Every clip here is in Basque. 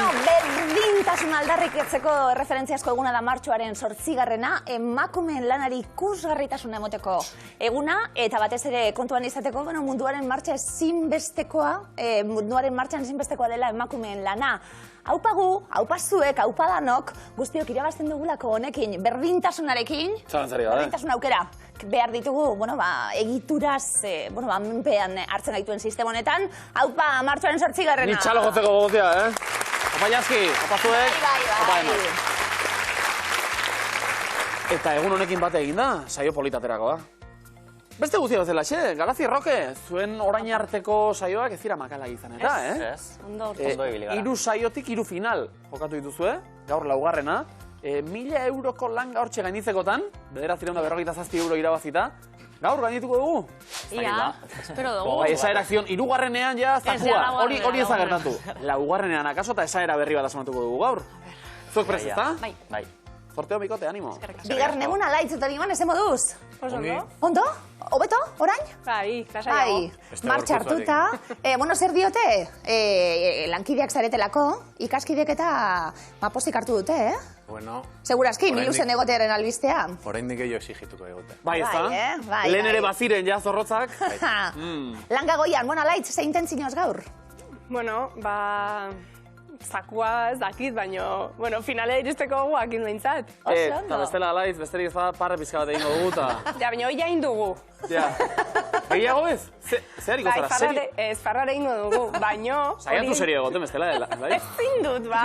berdintasun aldarrikatzeko erreferentziazko eguna da martxoaren 8. Emakumeen lanari ikusgarritasuna emoteko eguna, eta batez ere kontuan izateko, munduaren martxan ezinbestekoa dela emakumeen lana. Haupagu, haupazuek, haupadanok, guztiok irabazten dugulako honekin, berdintasunarekin, berdintasun aukera behar ditugu, egituraz, menpean hartzen gaituen sistema honetan, haupa martxoaren 8. Ni txalo jotzeko gogotea, Opa Jaski, opa zuek, opa emak. Eta egun honekin bate egin da, saio politaterako da. Beste guztia bezala, Galazi Roque, zuen orain arteko saioak ez dira makala izan eta, Ez, ondo ibili gara. 3 saiotik 3 final jokatu dituzue, gaur laugarrena. 1.000 euroko langa hortxe gainitzekotan, 947 euro irabazita. Gaur gainituko dugu? Ia, espero dugu. Esaera akzion, 3garrenean ja zakua, hori ezagertatu. Laugarrenean akaso eta esaera berri bat asmatuko dugu gaur. Zuek prest, ezta? Bai. Zorteo bikote, animo. Bigarren eguna laitz eta diman ez moduz. Ondo? Obeto? Orain? Bai, lasaiago. Martxa hartuta. Zer diote? Lankideak zaretelako, ikaskidek eta mapostik hartu dute, Bueno. Segurazki, miluzen egotearen albistea. Orain nik gehiago exigituko egote. Bai, ez da? Lehen ere baziren, ja, zorrotzak. Langa goian, laitz, zein tentzinoz gaur? Zakua ez dakit, baina, finalea iristeko guakin behintzat. Eta bestela alaiz, besterik ez da parre pizka bat egingo dugu, eta... Ja, baina hoi jain dugu. Ja. Gehiago ez? Zer hariko zara, Ez farrara ingo dugu, baina... Zaiatu serio egoten bestela, bai? Ezin dut, ba.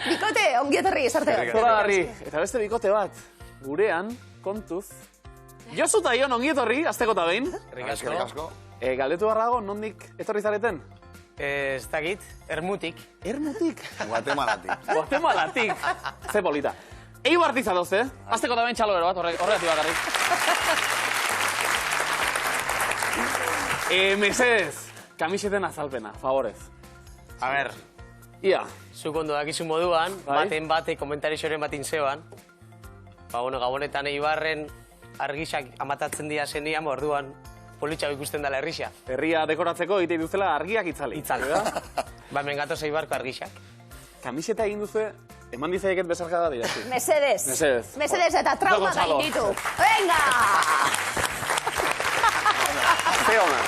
Bikote, ongietorri, esarteo. Zoragarri, eta beste bikote bat, gurean, kontuz. Josu eta Ion ongietorri, azteko eta behin. Eskerrik asko. Galdetu barrago, nondik etorri zareten? Ez dakit, Ermutik. Ermutik? Guatemalatik. Guatemalatik. Ze polita. Eibartik zadoz, azteko eta behin txalo bero bat, horregatik bakarrik. Mesedez, kamiseten azalpena, favorez. A ber, Ia. zuk ondo dakizu moduan, baten bate komentarixoren batin zeban. Gabonetan Eibarren argixak amatatzen dira zenian, orduan politxau ikusten dela herrixak. Herria dekoratzeko egite dituzela argiak itzali. Itzali. Mengatoz Eibarko argixak. Kamiseta egin duzu, eman dizaieket besarka da dira. Mesedez. Mesedez eta trauma gain ditu. Venga! Ze hona,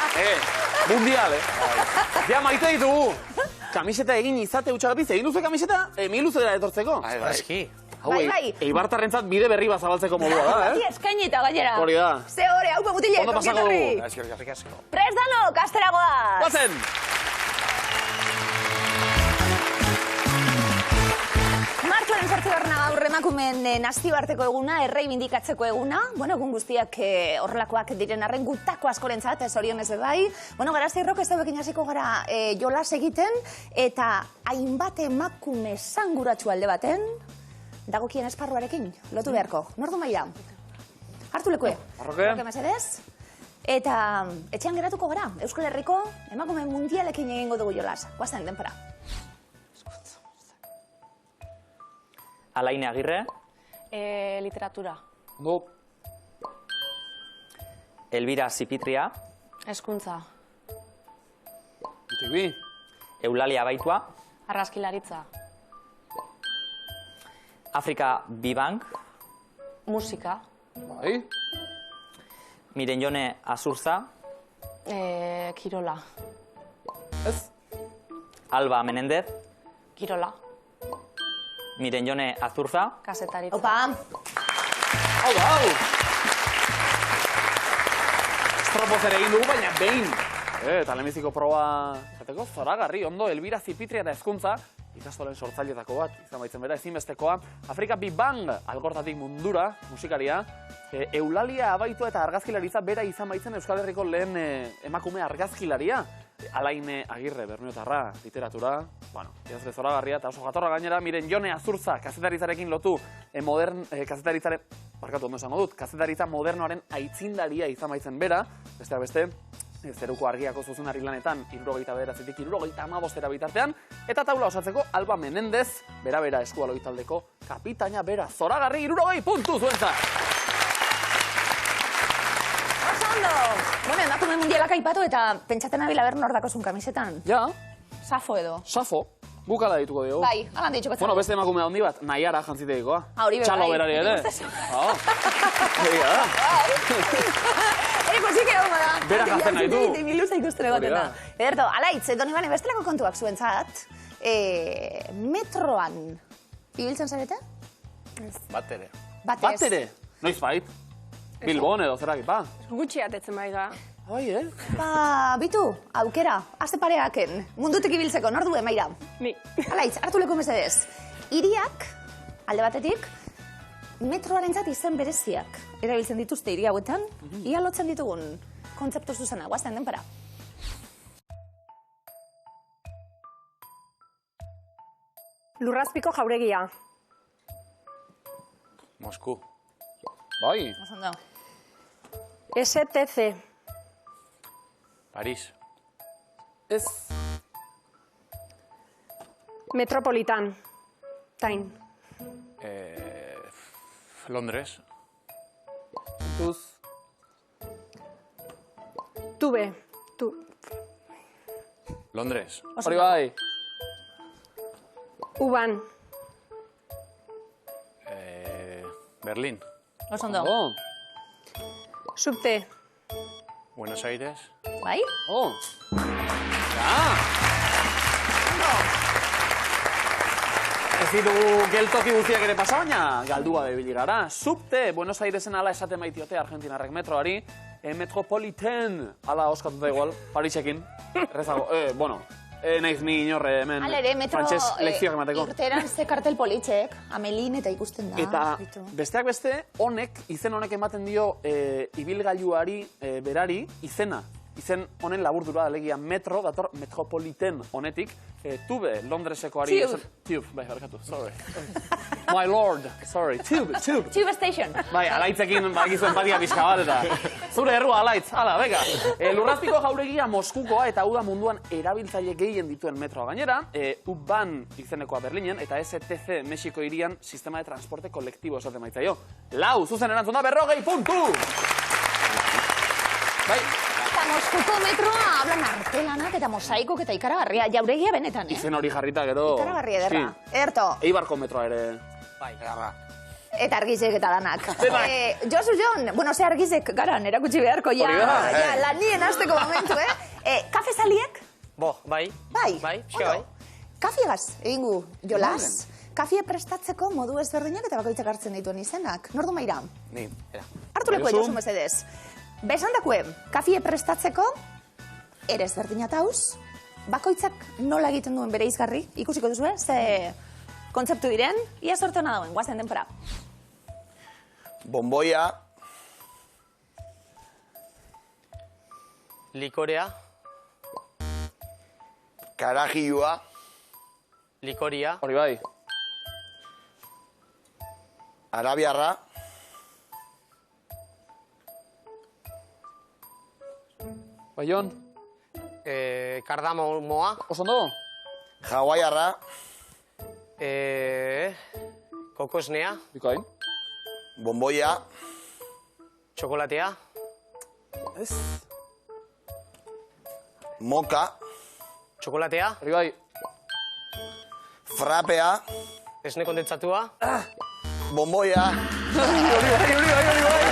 mundial, Ja maite ditugu. Kamiseta egin izate utxagatik, egin duzu kamiseta, miluzera etortzeko. Eski. Bai. Eibartarrentzat bide berri bat zabaltzeko modua da, Bati eskainita gainera. Hori da. Ze hori, haupa mutilek, Ondo pasako dugu. Eskerrik asko. Prest danok, asteragoaz! Guazen! Martxoaren 8. gaur emakumeen nazioarteko eguna, erreibindikatzeko eguna. Egun guztiak horrelakoak diren arren gutako askorentzat, zorionez bai. Garazi Roque ez dauekin hasiko gara jolas egiten, eta hainbat emakume esanguratsu alde baten, dagokien esparruarekin, lotu beharko. Nordu maila? Hartu lekue. Roque mesedez. Eta etxean geratuko gara, Euskal Herriko emakume mundialekin egingo dugu jolas. Guazen, denpora. Alaine Agirre. Literatura. Gu. Elvira Zipitria. Eskuntza. Itibi. Eulalia Baitua. Argazkilaritza. Afrika Bibank. Musika. Bai. Miren Jone Azurza. Kirola. Ez. Alba Menendez. Kirola. Miren Jone Azurza. Kasetaritza. Opa! Hau! Estropoz ere egin dugu, baina behin. Eta lehenbiziko proba zateko, zoragarri, ondo, Elvira Zipitria eta Hezkuntza, ikastolen sortzailetako bat, izan baitzen bera, ezinbestekoa. Afrika Big Bang, algortatik mundura, musikaria. Eulalia Abaitua eta argazkilaritza bera izan baitzen Euskal Herriko lehen emakume argazkilaria. Alaine Agirre, Bermeotarra, literatura, idazle zoragarria, eta oso jatorra gainera, Miren Jone Azurza, kazetaritzarekin lotu, kazetaritza modernoaren aitzindaria izan baitzen bera, besteak beste, zeruko argiako zuzunari lanetan, 79tik 75 bitartean, eta taula osatzeko Alba Menendez, bera eskualoi taldeko kapitaina bera, zoragarri 60 puntu zuentzat! Oso ondo! Emakume mundialak aipatu eta pentsaten abila ber nordako zun kamisetan. Ja. Safo edo. Safo, guk ala dituko dugu. Bai, alan ditxo Bueno, beste emakume handi bat, Naiara jantzitekoa. Hori be, Txalo bai. berari ere. Nik uste Egia da. Posik egon bada. Berak hartzen nahi du. Biluza ikusten Hori egotena. da. Ederto, alaitz, doni bane bestelako kontuak zuentzat. Metroan ibiltzen zarete? Bat ere. Bat ere? Noiz bait? Bilbon edo zerak, ba? Gutxi atetzen baiga. Bai, Ba, bitu, aukera, aste pareaken, mundutik ibiltzeko, nor du emaira. Ni. Alaitz, hartu leko mesedez. Hiriak, alde batetik, metroarentzat izen bereziak erabiltzen dituzte hiri hauetan, ia lotzen ditugun kontzeptu zuzena, guazten denpara. Lurrazpiko jauregia. Mosku. bai. Osondo. STC. Paris. Ez. Metropolitan. Tain. Londres. Tuz. Tube. Londres. Hori bai. Uban. Berlín. Osondo. Oh. Subte. Buenos Aires. Bai? Oh. Ja. Ez ditugu geltoki guztiak ere pasa, baina galdua bebili gara. Subte, Buenos Airesen ala esaten baitiote Argentinarrek metroari. Metropoliten, ala oskatuta igual, Parisekin. Errezago, bueno, naiz ni inorre hemen Alere, metro frantses lekzioak emateko. irteran ze kartel politxek, Amelin eta ikusten da. Eta Bitu. besteak beste, izen honek ematen dio ibilgailuari berari izena. Izen honen laburdura alegia metro, dator metropoliten honetik, tube, Londresekoari... Tube. Tube, bai, barkatu, sorry. My lord, sorry, tube. Tube Station. Bai, alaitzekin bakizu empatia pixka bat eta... Zure errua, alaitz, hala, bega. Lurrazpiko jauregia Moskukoa eta hau da munduan erabiltzaile gehien dituen metroa gainera. U-Bahn izenekoa Berlinen eta STC Mexiko hirian sistema de transporte kolektibo esaten baitzaio. Lau, zuzen erantzun da, 40 puntu! Bai, Eta Moskuko metroa hablan artelanak eta mosaikok eta ikaragarria. Jauregia benetan, izen hori jarrita gero... Ikaragarria ederra. Erto, Eibarko metroa ere... Bai. eta argizek eta danak. Denak. Josu Jon, bueno, ze argizek garan erakutsi beharko, ja, Hori da. ja, lanien hasteko momentu, Kafe zaliek? Bo, bai. Bai, Bai, xe ondo. bai. Kafiegaz, egingu, jolas. Kafie prestatzeko modu ezberdinak eta bakoitzak hartzen dituen izenak. Nordu maira? Ni. Hartu leku Josu. Josu mesedez. Besandakue, kafie prestatzeko, ere ezberdina tauz, bakoitzak nola egiten duen bere izgarri, ikusiko duzue, ze kontzeptu diren, ia sortona dauen, guazen denpora. Bomboia. Likorea. Karajilua. Likoria. Hori bai. Arabiarra. Bai, Jon, Kardamomoa. oso ondo? Hawaiarra. Kokosnea. Bikain. Bomboia. Txokolatea. Ez. Moka. Txokolatea. Hori bai. Frapea. Esne kondentsatua. Bomboia. Hori bai.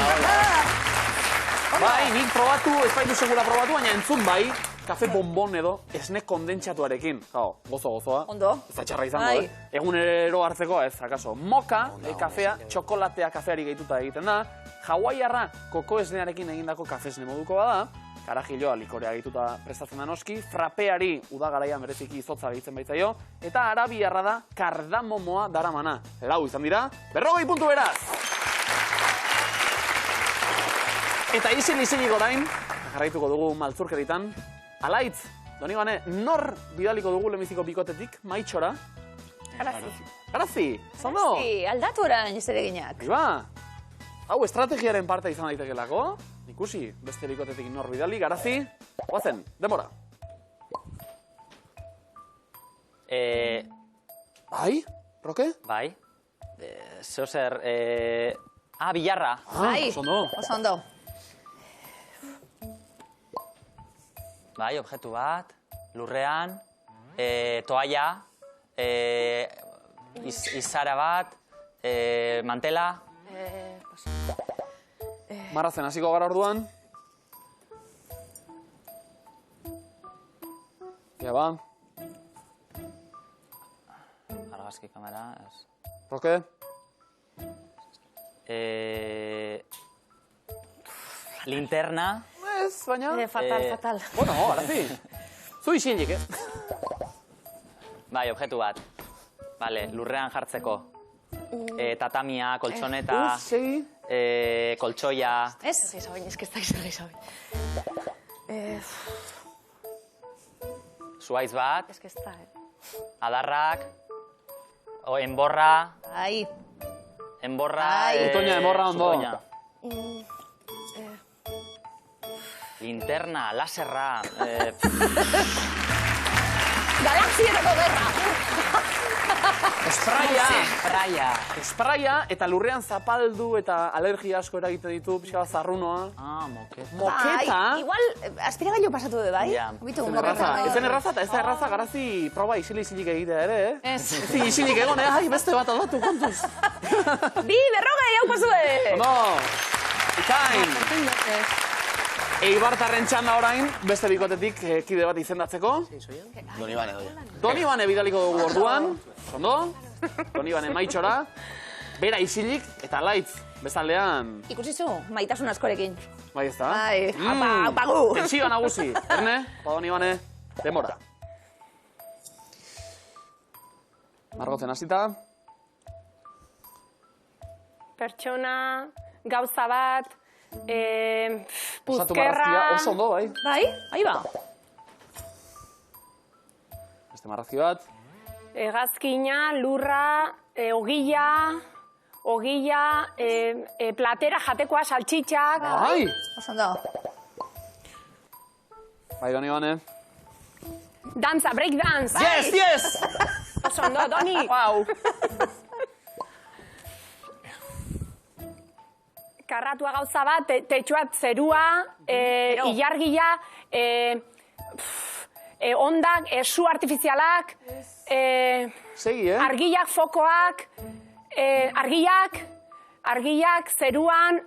Bai, nik probatu, ez baitu segura probatu, baina entzun bai, kafe bonbon edo esne kondentsatuarekin. Gozoa. Ondo. Ez da txarra izango, Bai. Egunero hartzeko, ez, akaso. Moka, kafea, txokolatea kafeari gehituta egiten da. Hawaiarra, koko esnearekin egindako kafesne moduko bada. Karajilloa likorea gehituta prestatzen da noski. Frapeari udagaraia mereziki izotza gehitzen baitzaio. Eta arabiarra da kardamomoa daramana. Lau izan dira, 40 puntu beraz! Eta isil orain, jarraituko dugu maltzurkeritan. Alaitz, doni bane, nor bidaliko dugu lemiziko bikotetik, maitxora? Garazi, zondo? Aldatu orain zereginak. Iba, hau estrategiaren parte izan daitekelako. Ikusi, beste bikotetik nor bidali, Garazi, guazen, demora. Bai, Roke? Bai. Zeo zer, Bilarra. Bai, oso ondo. oso ondo. Bai, objektu bat, lurrean, toalla, izara bat, mantela. Marrazen hasiko gara orduan. Ja ba. Argazki kamera, ez. Roke? Linterna. Ez, baina... Fatal. Bueno, arazi. Zu isilik, Bai, objektu bat. Vale, lurrean jartzeko. Tatamia, koltsoneta, Segi. koltsoia. Ez baina, ez da izan. Zuhaitz bat, Ez da, adarrak, enborra, Ai, enborra... Ai. Zutoina, enborra ondo. zutoina. Linterna, laserra... galaxietako gerra! Espraia eta lurrean zapaldu eta alergia asko eragiten ditu, pixka bat zarrunoa. Moketa. Moketa? Igual, aspiragailu pasatu du, bai? Ja. Bitu, Ezen erraza eta ez da erraza garazi proba isilik egitea ere, Ez. Ez isilik egon, ai, beste bat aldatu kontuz. Bi, berrogei, hau pasue! Ondo, ikain. Eibartarren txanda orain, beste bikotetik kide bat izendatzeko. Doni bane, doia. Doni bane bidaliko dugu orduan. Ondo? Doni bane maitxora. Bera isilik eta laitz. Bezaldean. Ikusi zu, maitasun askorekin. Bai ez da? Bai, apagu. Tentsioa nagusi. Erne? Doni bane, demora. Margotzen hasita. Pertsona, gauza bat, Osatu marrazkia oso ondo, bai. Bai, ahi ba. Beste marrazki bat. hegazkina, lurra, ogila, platera jatekoa, saltxitxak. Bai! Oso ondo. Bai, Doni bane. Dantza, break dance. Yes, yes! Oso ondo, Doni. Wow! Karratua gauza bat, tetxuat zerua, ilargia, ondak, su artifizialak, Segi, argiak, fokoak, argiak, zeruan,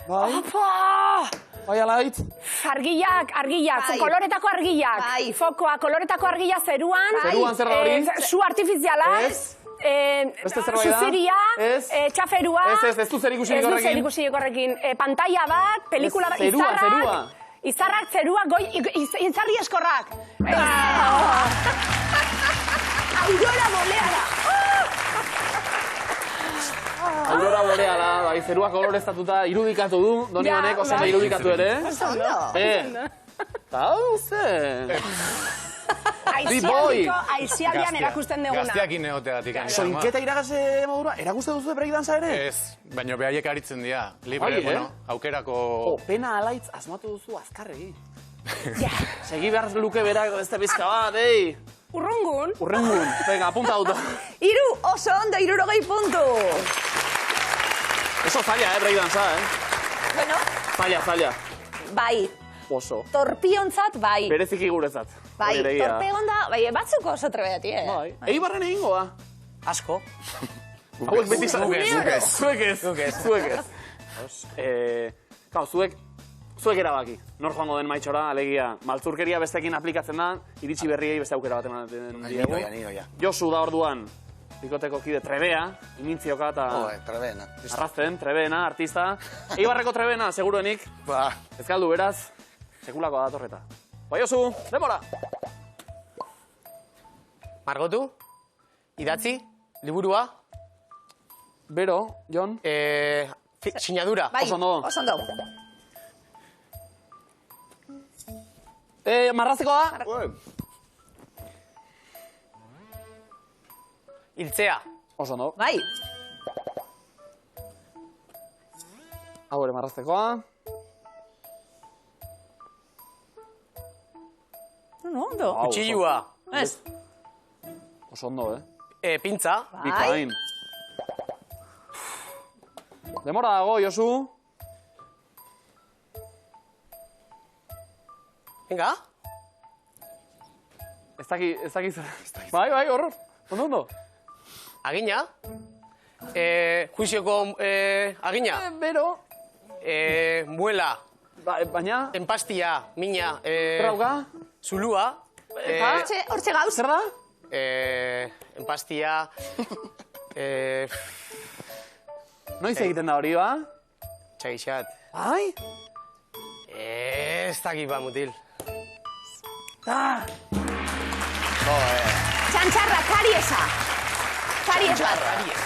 Bai, opa! bai alaitz. Argiak, Bai. koloretako argiak, Bai. fokoa, koloretako argia zeruan, Zeruan zer da hori? su artifizialak, Ez. Beste zerbait da? suziria, Ez. txaferua, Ez du zerikusirik ez du horrekin. zerikusirik horrekin, pantalla bat, pelikula bat, Zerua, zerua. izarrak, zerua, izarri eskorrak. Aurora boleara. Aurora boreala, bai, zerua koloreztatuta irudikatu du, Doni Ja, banek, oso bai. irudikatu ere. Oso ondo. Eta hau, ze? Aizialdian erakusten duguna. Gazteakin egoteatik. Soinketa iragaze modura, erakuste duzu breakdanza ere? Ez, baina behaiek aritzen dira. Libre, Bai, bueno, aukerako... Pena alaitz asmatu duzu azkarregi. Segi behar luke berak beste bizka bat, Urrungun. Urrengun, venga, apunta auto. Iru, oso ondo, 60 puntu. Oso zaila, breakdanza, Bueno, Zaila. bai, Oso. torpiontzat, bai. Bereziki guretzat. Bai, Hori egia. torpe onda, bai, batzuk oso trebeti, Bai. Eibarren egingo da. Asko. Hauek beti izan. Guk ez. Zuek ez. Kau, zuek erabaki. Nor joango den maitxora, alegia. Maltzurkeria bestekin aplikatzen da, iritsi berriei beste aukera bat ematen diegu. Niro, ja. Josu da orduan, bikoteko kide trebea, imintzioka eta Trebena. arrazten, trebeena, artista. Eibarreko trebeena, seguruenik. Ba, Ez galdu beraz, sekulako datorreta. Bai, Josu, demora! Margotu, idatzi, liburua, Bero, Jon. sinadura. Bai, Oso ondo. oso ondo. Marraztekoa? Hiltzea. Oso ondo. Bai, Hau ere marraztekoa. ondo. Hau, Kutxilua. Ez, Oso ondo, Pintza. bai. Bikain. Demora dago, Josu. Venga. Ez daki zer. Bai, horror. Ondo. Agina? Juizioko agina? Bero. Muela, Baina, empastia, mina, trauka. zulua, Hortxe gauz. Zer da? empastia, Noiz egiten da hori, ba? txagixat. Bai? Ez dakit ba, mutil. Txantxarra, kariesa. Karies bat.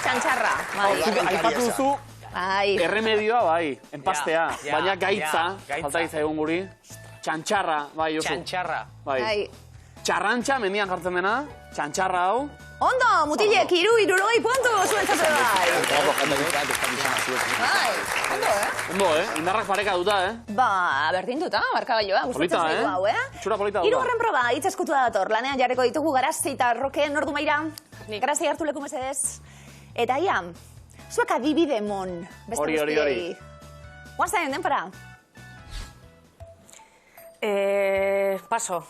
Txantxarra. Bai. Zuk aipatu duzu Bai. erremedioa, bai, enpastea. Ja, Baina gaitza, gaitza. falta gaitza egun guri. Txantxarra, bai, Josu. Txantxarra. Bai. Bai. Txarrantxa, mendian jartzen dena. Txantxarra hau. Ondo, mutilek, 360 puntu zuentzatu bai. Bai, ondo, Ondo, indarrak pareka duta, Ba, berdinduta, markagailoa, gustatzen Polita, zaigu hau, Txura polita duta. Hirugarren proba, hitz eskutua dator, lanean jarreko ditugu Garazi eta Roke, nordu maira. Garazi hartu leku mesedez. Eta ia, zuek adibide mon, beste Hori. guztiei. Guazen, denpara. Paso.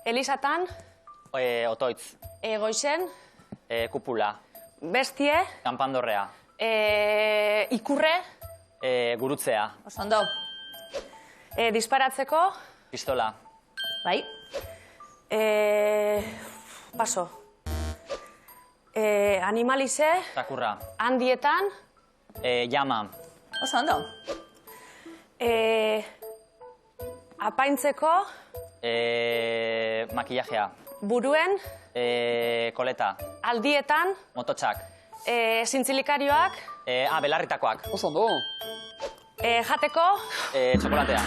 Elisatan, Otoitz, goizen, kupula, bestie, kanpandorrea, ikurre, gurutzea, Osondo. disparatzeko, pistola, Bai. Paso. Animalize, takurra, handietan, llama, Osondo. apaintzeko, makillajea, buruen, koleta, aldietan, mototxak, zintzilikarioak, belarritakoak, Oso ondo. jateko, txokolatea.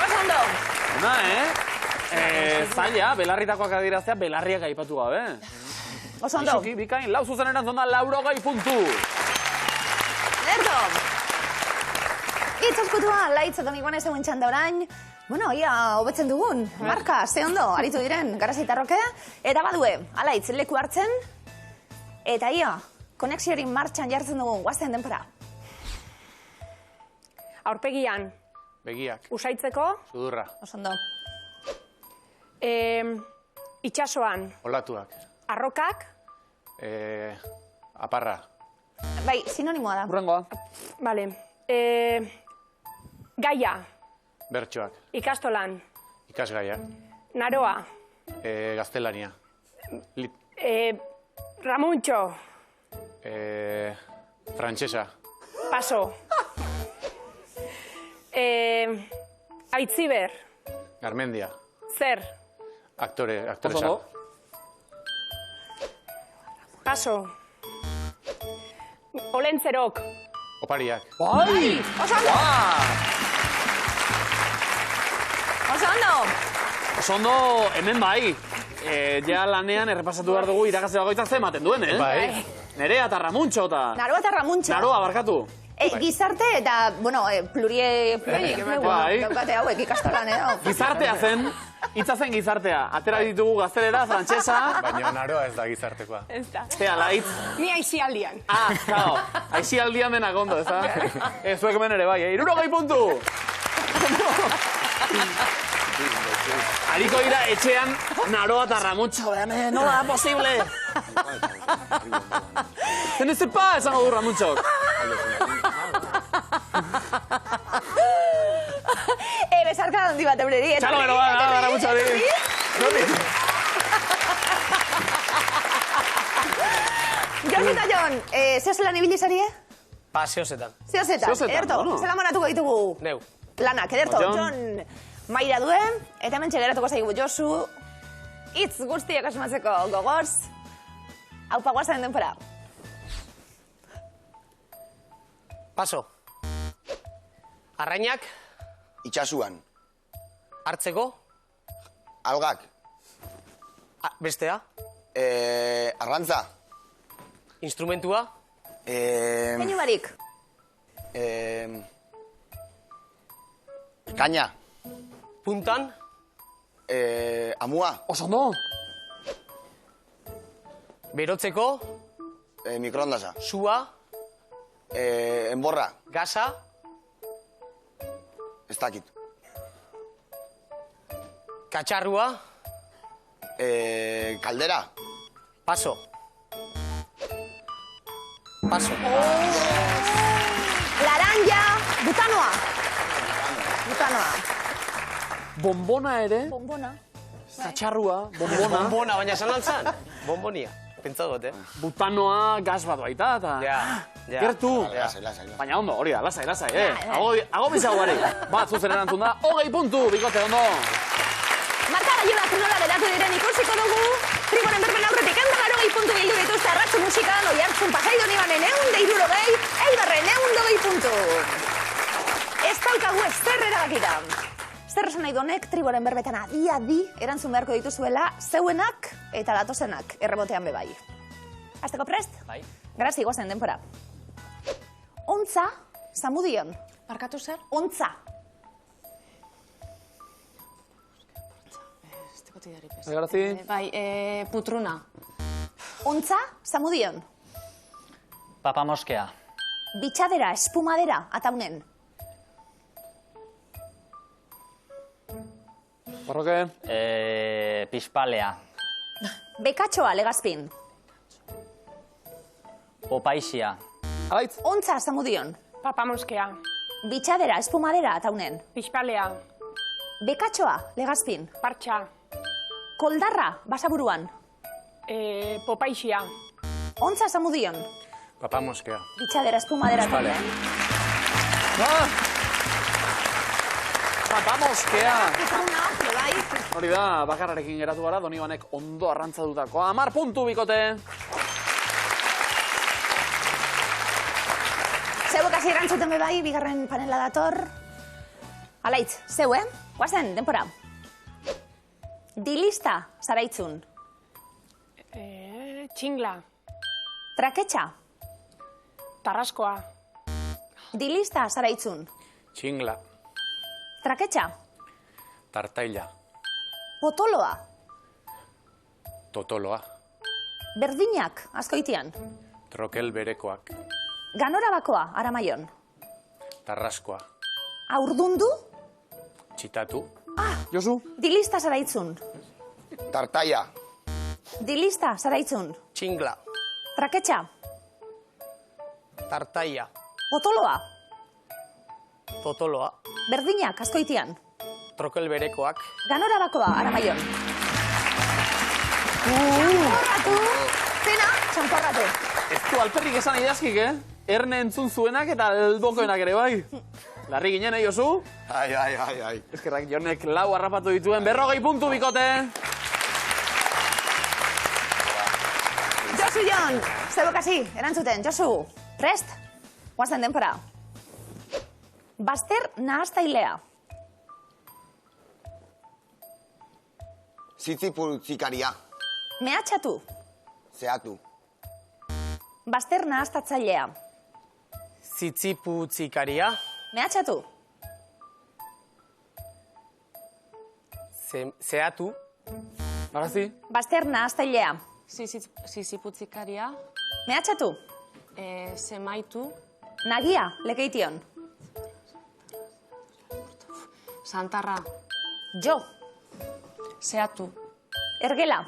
Osondo. Ona, zaila, belarritakoak adiraztea, belarriak aipatu gabe. Osondo. Isuki, bikain, lau zuzen erantzun da, 80 puntu. Lerdo. Hitz eskutua, laitz eta miguanez egin txanda orain. Bueno, ia, hobetzen dugun. Marka, ze ondo, aritu diren, Garazi eta Roke. Eta badue, alaitz, leku hartzen. Eta ia, konexioari martxan jartzen dugun, guazten denpora. aurpegian, Begiak, usaitzeko, sudurra, Osondo. itxasoan, olatuak, arrokak, aparra, Bai, sinonimoa da. Urrengoa. vale. Gaia, bertsoak, ikastolan, ikasgaia, naroa, gaztelania, Ramuntxo, frantsesa, paso. Aitziber, Garmendia, zer, aktoresa, Oso paso. Olentzerok, opariak, Bai! Osondo. Osondo. Oso ondo, hemen bai. Ja lanean errepasatu behar dugu irakasle bakoitzak ze ematen duen, Bai. Nerea eta Ramuntxo eta... Naroa eta Ramuntxo. Naroa, barkatu. Gizarte eta, bueno, plurie Bai. daukate hauek ikastolan edo. Gizartea zen, hitza zen gizartea. Atera ditugu gaztelera, frantsesa, baina naroa ez da gizartekoa. ez da. zea laitz. Ni aizialdian. Claro, aixi aldian denak ondo, ez da? Zuek hemen ere bai, 60 puntu! Ariko dira etxean Naroa eta Ramuntxo, nola da posible? Zen ez pa, esango du Ramuntxok. Besarka handi bat eureri. Txalo bero da, Ramuntxo hori. Jon eta Jon, zeo zelan ibili zarie? Paseozetan. Zeo zetan, Zeozetan, ederto, bueno. zelan manatuko ditugu Neu. lanak, ederto, Jon. Jon maira duen, eta hemen txegeratuko zaigu Josu, hitz guztiak asmatzeko gogoz, hau paguazaren denpora. Paso. Arrainak, Itxasuan, hartzeko, algak, bestea, arrantza, instrumentua, Keinu barik, kaña, puntan, amua, Oso ondo. berotzeko, mikroondasa, sua, enborra, gasa, ez dakit. Katxarrua. Kaldera. Paso. Paso. Laranja, butanoa. Butanoa. Bombona ere, Bombona. katxarrua, bombona, Bombona, baina esan altzan? Bombonia. Pentsatu dut, butanoa gaz bat baita, eta... Ja. Gertu. Lasai. Baina ondo, hori da, lasai, Hago bizaguari. Bat, zuzen erantzun da, 20 puntu, bikote, ondo. Markagailuak nola geratu diren ikusiko dugu. Triboren berben aurretik 180 puntu bildu dituzte Arratzu Musikan, Oiartzun Pasaido Nibanen 160, Eibarren 120 puntu. Ez daukagu zer erabakita. Zer esan nahi donek Triboren berbetan adi erantzun beharko dituzuela zeuenak eta datozenak errebotean bebai. Azteko prest? Bai. Grazi, guazen denpora. Ontza, Zamudion. Barkatu zer? Ontza. Grazi. Bai, putruna. Ontza, Zamudion. Papamoskea. Bitxadera, espumadera, ataunen. Barroke. Pispalea. Bekatxoa, Legazpin. Opaixia. Alaitz. Ontza, Zamudion. Papamoskea. Bitxadera, espumadera, ataunen. Pispalea. Bekatxoa, Legazpin. Partxa. Koldarra, Basaburuan. Popaixia. Ontza, Zamudion. Papamoskea. Bitxadera, espumadera, Pispalea. ataunen. Papamoskea. Putruna, bai. Hori da, bakarrarekin geratu gara, Donibanek ondo arrantzadutako. 10 puntu, bikote. Zeu kasi erantzuten bebai, bigarren panela dator. Alaitz, zeu, Guazen, denpora. Dilista, Zaraitzun. Txingla. Traketxa. Tarraskoa. Dilista, Zaraitzun. Txingla. Traketxa. Tartaila. Potoloa. Totoloa. Berdinak, Azkoitian. Trokel berekoak. Ganorabakoa, Aramaion. Tarraskoa. Aurdundu. Txitatu. Josu. Dilista, Zaraitzun. Tartaia. Dilista, Zaraitzun. Txingla. Traketxa. Tartaia. Potoloa. Totoloa. Berdinak, Azkoitian. Trokel berekoak. Ganorabakoa, Aramaion. Txanporratu. Zena, txanporratu. Ez du alperrik esan idazkik, Erne entzun zuenak eta aldokoenak ere bai. Larri ginen, Josu? Ai. Eskerrak Jonek lau harrapatu dituen 40 puntu, bikote. Josu Jon, zeu kasi, erantzuten. Josu, prest? Guazen denpora. Baster nahaztailea. Zitziputzikaria. Mehatxatu. Zeatu. Baster nahaztatzailea. Zitziputzikaria. Mehatxatu. Zeatu. Bagazi? Baster nahaztailea. Ziziputzikaria, Mehatxatu. zemaitu, Nagia, lekeition. santarra, Jo. zeatu, Ergela.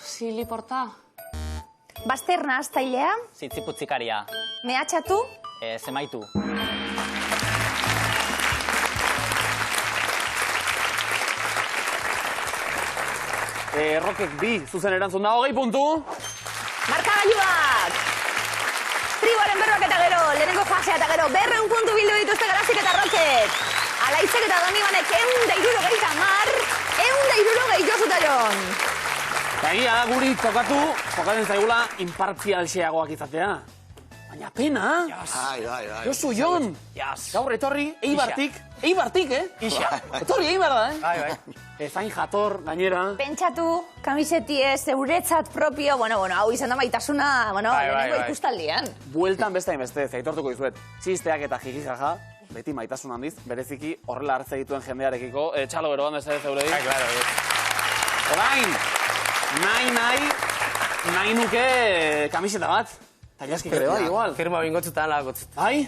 ziliporta, Baster nahaztailea. Zitziputzikaria. Mehatxatu. Zemaitu. Rokek bi, zuzen erantzun da 20 puntu. Markagailuak! Triboren berroak eta gero, lehenengo fasea eta gero, 200 puntu bildu dituzte Garazik eta Rokek. Alaitzek eta Donibanek 160 mar, 160 Josu eta Jon. Eta egia da guri tokatzen zaigula inpartzialxeagoak izatea. Baina pena. Ai. Josu, Jon. Gaur etorri, Eibartik, Ixa. Etorri Eibar da, Bai. Ezain jator, gainera. Pentsatu, kamisetie, zeuretzat propio, bueno, hau izan da maitasuna, lehenengo ikustaldian. Bueltan beste hainbeste, aitortuko dizuet. Txisteak eta jijijaja, beti maitasun handiz, bereziki horrela hartze dituen jendearekiko. Txalo gero handez zeurei. Claro. Orain, nahi nuke kamiseta bat. Eta Ilaskik ere bai, igual. Firma bingotzutan lagotzut. Bai?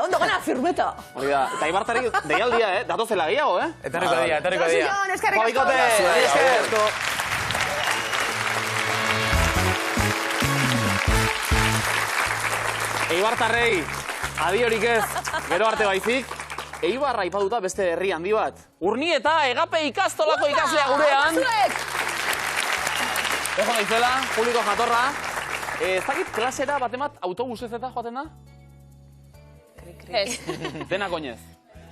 Ondo gana, firmeta. Hori da, eta Ibartari deialdia, datozela gehiago, Etorriko dia, etorriko dia. Jon, eskerrik asko. Pabikote, Eskerrik asko. Eibartarrei, adiorik ez, gero arte baizik, Eibarra aipatuta beste herri handi bat. Urnieta, Egape ikastolako ikaslea gurean. Ojo naizela, publiko jatorra. Ez dakit klasera batemat autobusez eta joaten da? Ez, Denak oinez.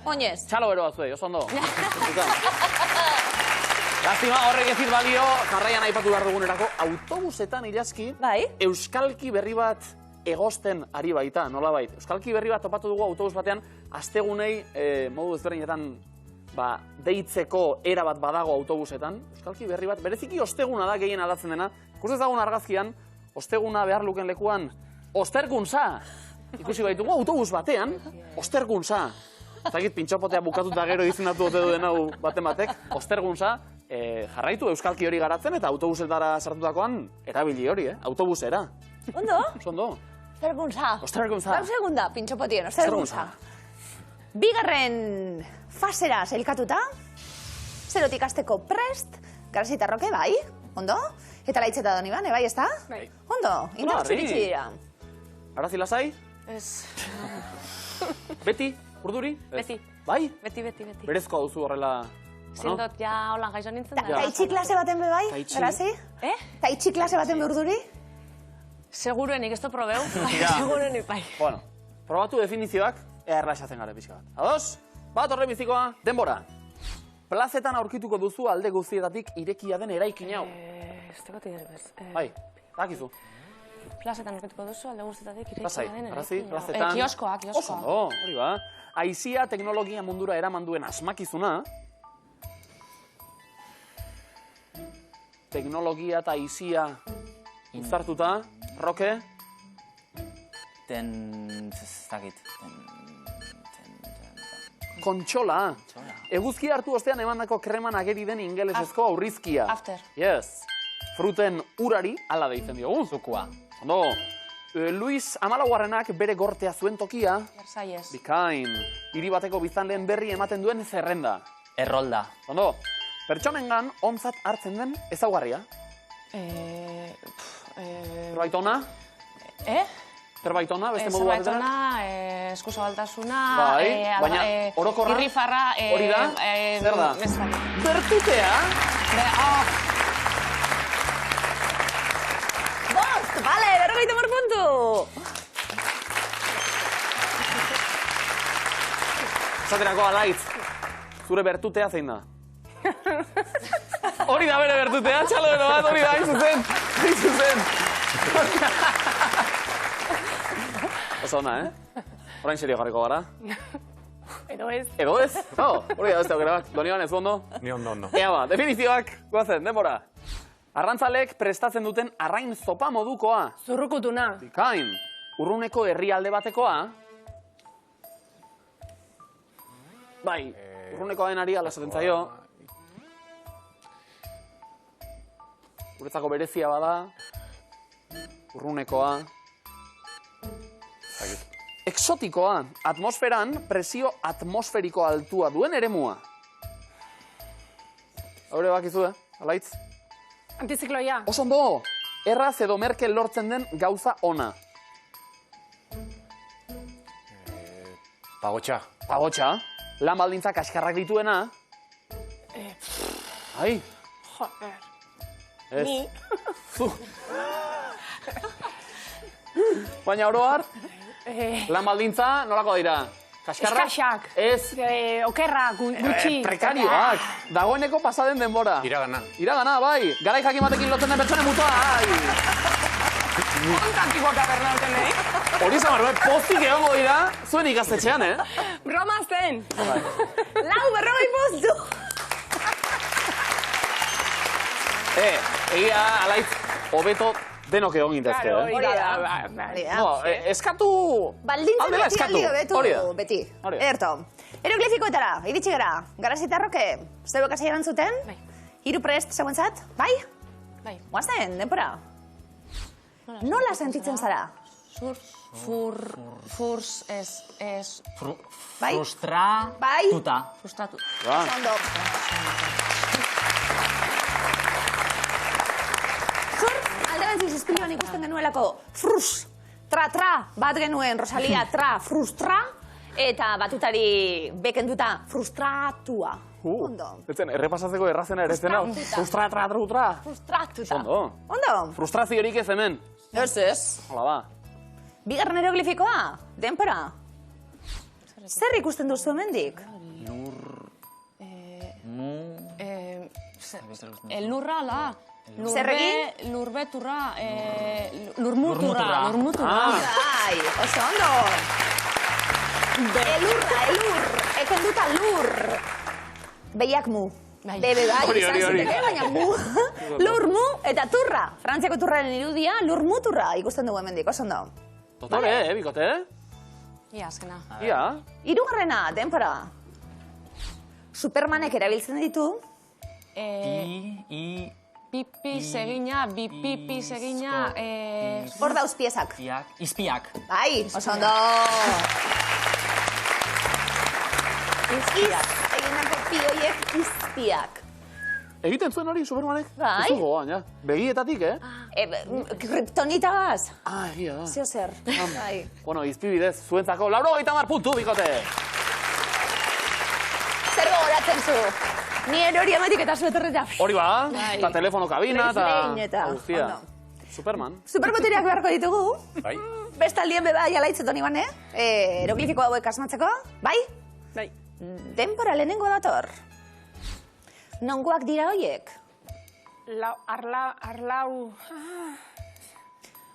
oinez. Txalo bero batzuei, oso ondo. Lastima horrek ezit balio, jarraian aipatu behar dugunerako, autobusetan Ilaski, Bai. euskalki berri bat egosten ari baita, nolabait. Euskalki berri bat topatu dugu autobus batean, astegunei modu ezberdinetan deitzeko era bat badago autobusetan. Euskalki berri bat, bereziki osteguna da gehien aldatzen dena. Ikusten dagoen argazkian, osteguna behar luken lekuan, osterkuntza. Ikusi baitugu autobus batean, osterkuntza. Zagit, pintxopotea bukatuta gero izinatu ote duen hau baten batek, osterkuntza. Jarraitu euskalki hori garatzen eta autobusetara sartutakoan erabili hori, autobusera. Ondo? Ondo. Osterkuntza. Osterkuntza. Lau segunda, pintxopotien, osterkuntza. Bigarren fasera sailkatuta, zerotik hasteko prest, Garasitarroke, bai, ondo? Eta Laitzeta Donibane, bai, ezta? Bai. Ondo, indartzu Arri. iritsi dira. Arazi lasai? Ez. Beti? Urduri? Beti. Bai? Beti. Berezkoa duzu horrela... Zindot, ja, holan gaixo nintzen da. Ta itxi klase baten be bai, Taitxi. Garasi? Ta itxi klase baten be Urduri? Seguruenik ez to probeu. Ja. Seguruenik bai. Bueno, probatu definizioak, erlaxatzen gara pixka bat. Ados? Bat horre bizikoa, denbora. Plazetan aurkituko duzu alde guztietatik irekia den eraikin hau. Ez teko tidere bez. Bai, dakizu. Plazetan orketuko duzu, alde guztetatik Lasai, irekia den. arazi, plazetan... Kioskoa. Oso ondo, hori ba. Aizia teknologia mundura eraman duen asmakizuna. Teknologia eta aizia uztartuta. Roke? Kontxola. Eguzkia hartu ostean emandako kreman ageri den ingelesezko aurrizkia. After. Yes. Fruten urari, ala deitzen diogu. Zukua. Ondo. Luis Amalaugarrenak bere gortea zuen tokia. Versaiez. Bikain. Hiri bateko biztanleen berri ematen duen zerrenda. Errolda. Ondo. Pertsonengan ontzat hartzen den ezaugarria. Zerbait ona? Zerbait ona, beste modu Zerbait batetara? ona, eskuzabaltasuna, Bai, baina orokorra? irrifarra, Hori da? Zer da? ez dakit. Bertutea? Bost, bale, 50 puntu! Esaterako alaitz, zure bertutea zein da? Hori da bere bertutea, txalo bero bat, hori da, hain zuzen. Oso ona, Orain serio jarriko gara. Edo ez. Edo ez? No, hori da beste aukera bat. Doniban ez ondo? Ni ondo. Ea ba, definizioak, guazen, denbora. Arrantzalek prestatzen duten arrain zopa modukoa. Zurrukutuna. Bikain, urruneko herrialde batekoa. Bai, urruneko denari ala esaten zaio. Guretzako berezia bada. Urrunekoa. Exotikoa, atmosferan presio atmosferiko altua duen eremua. Haure bakizu, alaitz? Antizikloia. Oso ondo, erraz edo merkel lortzen den gauza ona. Pagotxa. Pagotxa, lan baldintzak askarrak dituena. Ai, Joder. ez. Ni. Zu. Baina oroar, lan baldintza nolako dira? Kaskarrak? Eskaxak. Ez. Okerra, gutxi. Prekarioak. Dagoeneko pasaden denbora. Iragana. Iragana, bai. Garai jakin batekin lotzen den pertsonen mutua, ai. Kontantikoak abernauten, Hori zamar, pozik egongo dira, zuen ikastetxean, Broma zen. Lau, 40 puntu! Egia, alaitz, hobeto denok egon gintezke, Claro, hori da. Hori da. No, eskatu... Baldintza Aldela beti eskatu. aldi hobetu, Hori da. beti. Hori da. Erto. Eroglifikoetara, iritsi gara. Garasitarroke, zeuek hasi erantzuten? Bai. Hiru prest zeuentzat? Bai? Bai. Guazen, denpora. Nola sentitzen zara? Furs, ez... Bai? Frustratuta. Frustratu. Ondo. Zur, alderantziz ispiluan ikusten genuelako frus, tra, bat genuen, Rosalia, tra, frustra, eta batutari bekenduta frustratua. Ondo. Etzen, errepasatzeko errazena ere zen hau. Frustratuta. Ondo. Frustraziorik ez hemen. Ez. Hola ba. Bigarren eroglifikoa, denpora. Zer ikusten duzu hemendik? Lurra, la. Zer egin? Lurbeturra, lurmuturra. Bai, oso ondo. Elur, ekenduta lur. Behiak mu. Bebe bai, izan ziteke, baina mu. Lur mu eta turra. Frantziako turraren irudia, lur muturra ikusten dugu hemendik, oso ondo. Dotore, bikote? Ia, azkena. Ia. Hirugarrena, denpora. Supermanek erabiltzen ditu. Pipi segina, bipipi segina, Hor dauz piezak. Izpiak. Bai, oso ondo. Egindako pioiek izpiak. Egiten zuen hori Supermanek? Bai. Ez dugu, baina. Begietatik, Kryptonitagaz. Egia da. Zio zer. Bai. Bueno, izpibidez, zuentzako, 80 puntu, bikote. Zer gogoratzen zu? Ni erori amatik eta zuetorreta. Hori ba, eta telefono kabina, eta guztia. ondo. Superman. Superbotereak beharko ditugu. Bai. Bestaldien beba jalaitzeton ibane. Eroglifiko hauek asmatzeko. Bai? Bai. Denpora lehenengo dator. Nongoak dira hoiek? Arlau...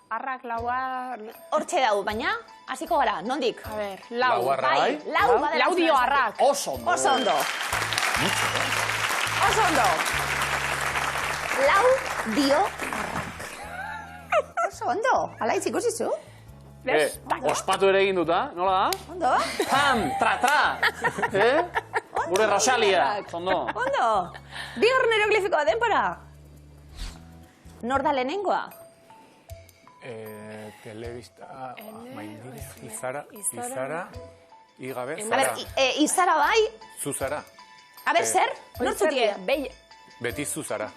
Arrak, laua... Hortxe dau, baina, hasiko gara, nondik? A ber, lau. Lauarra, Bai, bai? lau badela. Lau dio arrak. Oso ondo. Oso ondo. Oso ondo. Lau dio arrak. Oso ondo. Ala itziko zizu? Ospatu ere egin duta, nola da? Ondo. Pam, tra. Gure Rosalia. Ondo. Ondo. Bigarren eroglifikoa denpora. Nor da lehenengoa? Telebista... Maindire, Izara, Igabe, A Zara. ber, Izara bai? Zuzara. A ber, zer? Nortzutie? Beti Zuzara.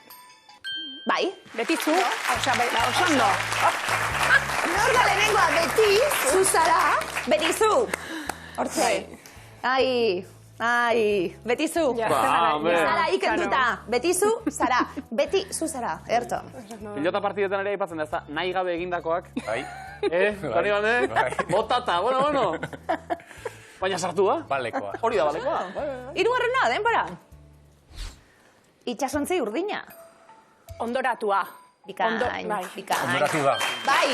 Bai. Betizu. Osa, oso ondo. Nor da lehenengoa beti, zuzara, betizu. Hortze. Ai, betizu. Ba, hombre. Zara ikenduta, betizu, zara, beti zuzara, erto. Pilota partidetan ere aipatzen da, ez da, nahi gabe egindakoak. Bai. Kari bane? Bai. Botata, bueno. Baina sartu da? Balekoa. Hori da, balekoa. Hirugarrena, denpora. Itxasontzi urdina. Ondoratua. Bikain. Ondoratu da. Bai.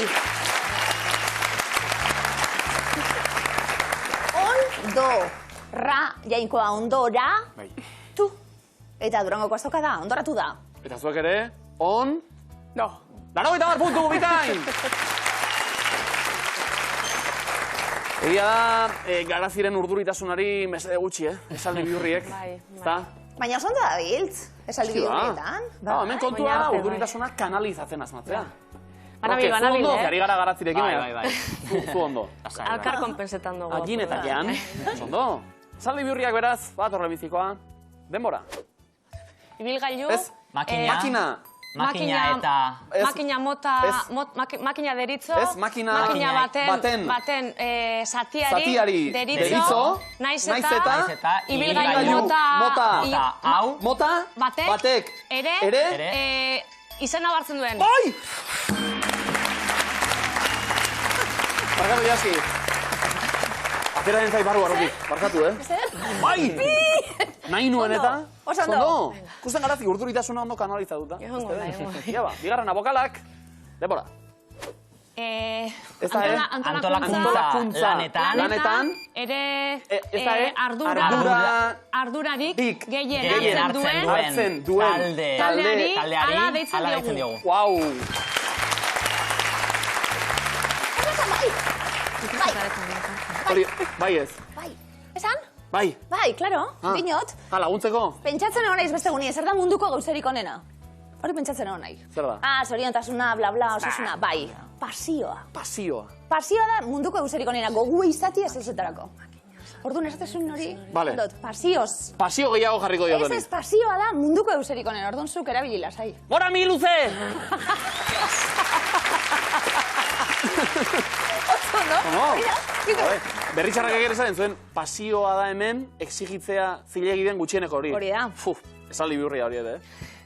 Ondo. Ra, jainkoa ondora. Bai. Tu. Eta Durangoko azoka da, ondoratu da. Eta zuek ere, on... No. 80 puntu, bikain! Egia da, garaziren urduritasunari mesede gutxi, esaldi bihurriek. Bai. Ezta? Baina oso ondo da biltz, esaldi bihurrietan. Hemen kontua da, urduritasuna kanalizatzen asmatzea. Banabil, Zu ondo, eh? ari gara garatzirekin. Bai. Zu ondo. Alkar konpensetan dugu. Agin oso ondo. Esaldi bihurriak beraz, bat horrebizikoa. Denbora. Ibilgailu. Ez? Makina. Makina eta... Makina mota... Makina deritzo. Ez, makina baten satiari deritzo. Naiz eta... Ibilgailu mota... Hau. Mota... Batek... Ere... Izena bartzen duen. Bai! Barkatu jaski. Atera den zai barru barrutik. Barkatu, Bai! Nahi nuen eta... Oso ondo. Kusten garazik urduritasuna ondo kanalizatuta. Egongo da. Ia ba, bigarren abokalak. Denbora. Ez da, Antolakuntza lanetan. Ere ardurarik gehien hartzen duen taldeari ala deitzen diogu. Guau! Bai ez. Bai. Esan? Bai. Bai, klaro, dinot. Laguntzeko? Pentsatzen egon naiz beste guni, zer da munduko gauzerik onena? Hori pentsatzen hau nahi. Zer da? Zoriontasuna, bla, bla, osasuna, bai. Pasioa. Pasioa. Pasioa da munduko euserik onena, gogu izati ez ezetarako. Orduan esatezun hori, Vale. pasioz. Pasio gehiago jarriko diot hori. Ez pasioa da munduko euserik onena, orduan zuk erabili lasai. Mora mi luze! Otzo, no? Berritxarrak egin esaten zuen, pasioa da hemen, exigitzea zilegi den gutxieneko hori. Hori da. Esan liburria hori ere,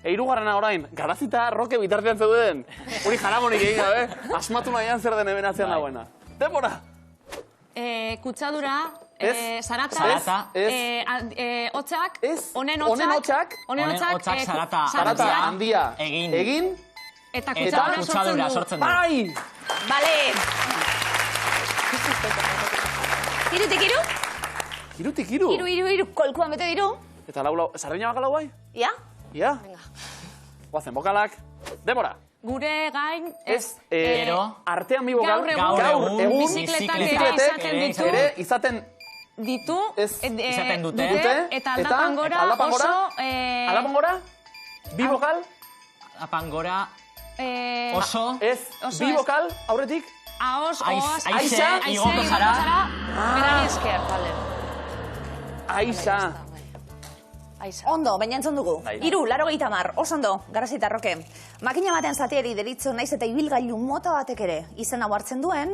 Hirugarrena orain, Garazita Roke bitartean zeuden. Hori jaramonik egin gabe, asmatu nahian zer den hemen atzean dagoena. Denbora! Kutsadura, zarata, hotzak, honen hotzak, zarata handia egin, eta eta kutsadura sortzen du. bai! Bale! Irutik iru? Irutik iru. Iru, kolkuan bete diru. Eta lau, sardina bakalau bai? Ia? Ia? Guazen, bokalak. Denbora! Gure gain, artean bi bokal, gaur egun, bizikletek ere izaten ditu, izaten dute, eta aldapan gora aldapan gora, bi bokal, aldapan gora, oso, bi bokal, aurretik, aize, igoko zara, berari esker, bale. Aiza. Ondo, baina entzun dugu. 3:80, oso ondo, Garazita Roke. Makina batean zatiari deritzo naiz eta ibilgailu mota batek ere izen hau hartzen duen,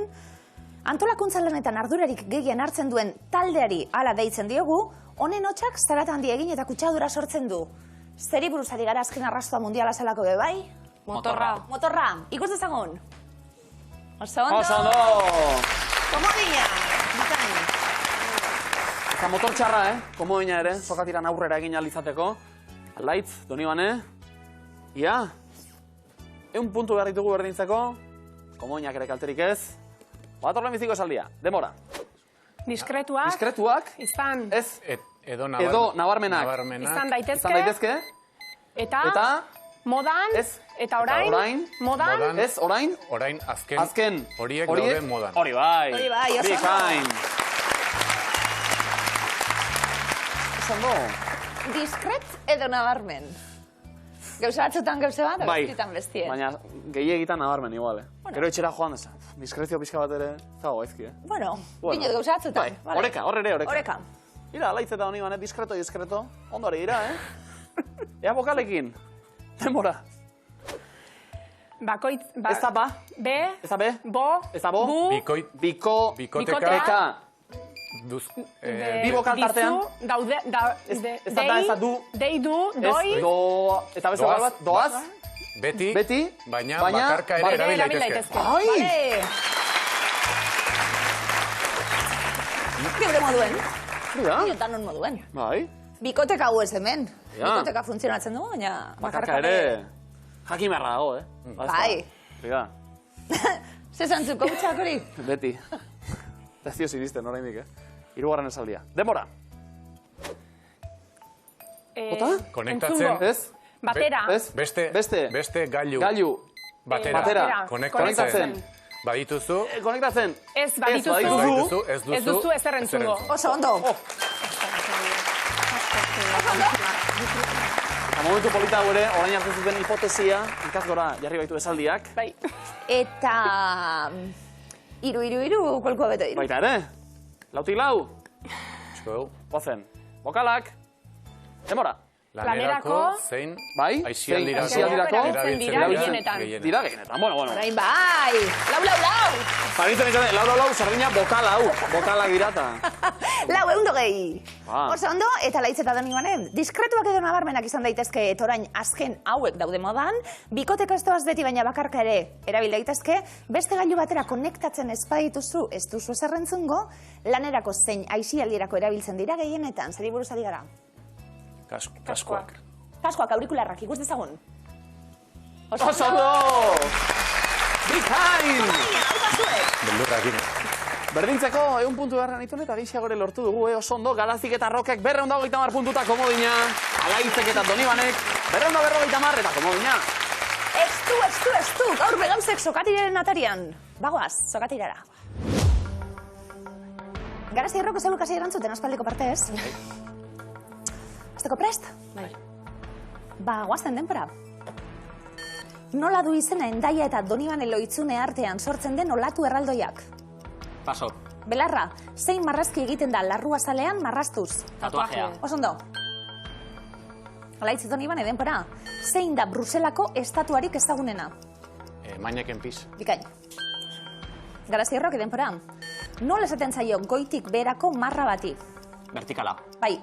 antolakuntza lanetan ardurarik gehien hartzen duen taldeari hala deitzen diogu, honen hotxak zarata handi egin eta kutsadura sortzen du. Zeri buruz ari gara azken arrastoa mundiala zelako be bai? Motorra, ikus dezagun. Oso ondo. Oso ondo. Komodina, bikain. Eta motor txarra, komodina ere, sokatiran aurrera egin alizateko. Alaitz, Donibane. Ia. 100 puntu behar ditugu berdintzeko. Komodinak ere kalterik ez. Batorren biziko esaldia. Demora. Diskretuak. Diskretuak. Izan. Ez. Edo nabarmenak. Izan daitezke. Eta. Modan. Ez. Eta orain. Modan. Ez, orain. Orain azken. Horiek daude modan. Hori bai. Oso kain. Ondo. Diskret edo nabarmen. Gauza batzutan gauza bat, abestitan bestien. Baina gehiegitan nabarmen igual, Gero etxera joan desa. Diskrezio pixka bat ere, zago gaizki, Bueno, bineo gauza batzutan. Horeka, horre oreka. Horeka. Ira, alaitz eta honi banet, diskreto. Ondo hori ira, Ea bokalekin. Demora. Bakoitz. Ez da ba. Be. Ez da be. Bo. Ez da bo. Bikoteka. Bi bokal tartean. Daude. Ez da du. Dei du. Doi. Eta bezo bat. Doaz. Beti. Baina bakarka ere erabil daitezke. Bale. Geure moduen. Niotan non moduen. Bai. Bikoteka hau ez hemen. Bikoteka funtzionatzen dugu, baina bakarka ere. Jakin beharra dago, Bai. Riga. Zezantzuko utxak hori? Beti. Ez dio ziristen, oraindik, 3. esaldia. Demora. Bota? Konektatzen. Ez? Batera. Ez? Beste gailu. Batera. Konektatzen. Badituzu. Konektatzen. Ez badituzu. Ez duzu ezer entzungo. Oso ondo. Eta momentu polita gure, orain hartzen zuten hipotesia, ikasgora jarri baitu esaldiak. Bai. Eta... 3, kolkoa bete diru. Baita ere? Lautik lau? Bozen. Bokalak. Demora. Lanerako, zein, bai? aizialdirako, erabiltzen dira gehienetan. Bueno. Orain bai. Lau. Paritzen izan, lau, sardina bokalak dirata. 420. Oso ondo, eta laitz eta Donibane, diskretuak edo nabarmenak izan daitezke etorain azken hauek daude modan, bikoteko ez doaz beti baina bakarka ere erabil daitezke, beste gailu batera konektatzen ez badituzu ez duzu ezerrentzungo, lanerako zein aizialdirako erabiltzen dira gehienetan, zeri buruz ari gara? Kaskoak. Kaskoak, aurikularrak, ikus dezagun. Oso ondo! Bikain! Beldurrak Berdintzeko, 100 puntu beharren itun eta gixagore lortu dugu, oso ondo, Galazik eta Rokek 230 puntuta komodina, Alaitzek eta Donibanek 250 eta komodina. Estu, gaur begauzek sokatiraren atarian. Bagoaz, sokatirara. Garazi Rok ez elukasi erantzuten aspaldiko partez. Azteko prest? Bai. Ba, guazten denpora. Nola du izena Hendaia eta Donibane Lohitzune artean sortzen den olatu erraldoiak? Paso. Belarra, zein marrazki egiten da larruazalean marraztuz? Tatuajea. Osondo. Alaitz Donibane, denpora. Zein da Bruselako estatuarik ezagunena? Maineken piz. Bikain. Garazi Erroki, denpora. Nola esaten zaio goitik beherako marra bati? Vertikala. Bai.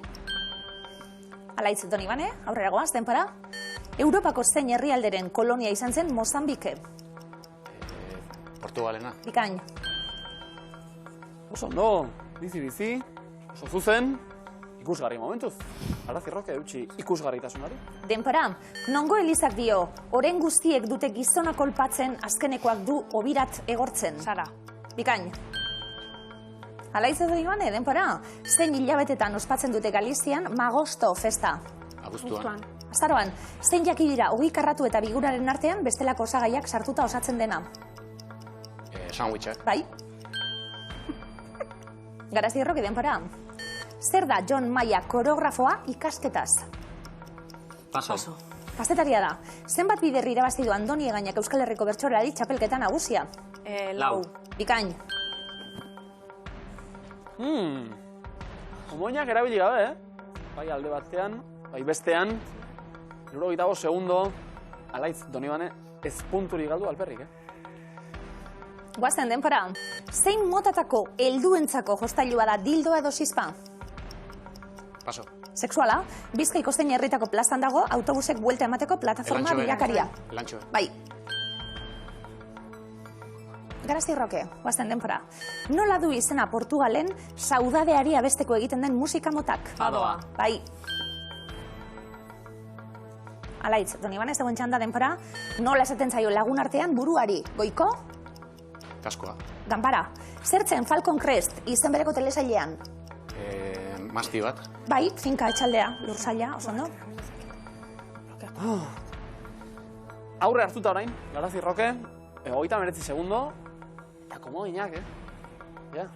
Alaitz Donibane, aurrera goaz, denpora. Europako zein herrialderen kolonia izan zen Mozambike? Portugalena. Bikain. Oso ondo, bizi, oso zuzen, ikusgarri momentuz. Garazi Roque, eutxi ikusgarritasunari. Denpora, nongo elizak dio, oren guztiek dute gizona kolpatzen, azkenekoak du obirat egortzen? Sara. Bikain. Alaitz Donibane, denpora, zein hilabetetan ospatzen dute Galizian Magosto festa? Abuztuan. Azaroan, zein jaki dira ogi karratu eta biguraren artean bestelako osagaiak sartuta osatzen dena? Sandwichak. Bai? Garazi Erroki, denpora. Zer da John Maia koreografoa ikasketaz? Paso. Kazetaria da. Zenbat bider irabazi du Andoni Egainak Euskal Herriko bertsolari txapelketa nagusia? Lau. Bikain. Omoinak erabili gabe, Bai alde batean, bai bestean, 75 segundo, Alaitz Donibane ez punturik galdu alperrik, Guazen, denpora. Zein motatako helduentzako jostailua da dildoa edo zizpa? Paso. Sexuala, Bizkaiko zein herritako plazan dago autobusek buelta emateko plataforma bilakaria. Elantxoe. Bai. Garazi Roque, guazen, denpora. Nola du izena Portugalen saudadeari abesteko egiten den musika motak? Fadoa. Bai. Alaitz, Donibane, ez dagoen txanda, denpora. Nola esaten zaio lagun artean buruari? Goiko? Kaskoa. Ganbara. Zertzen Falcon Crest izen bereko telesailean? Masti bat. Bai, finka etxaldea, lursaila, oso ondo. Aurre hartuta orain, Garazi Roque, 39 segundo, eta komodinak, Ja.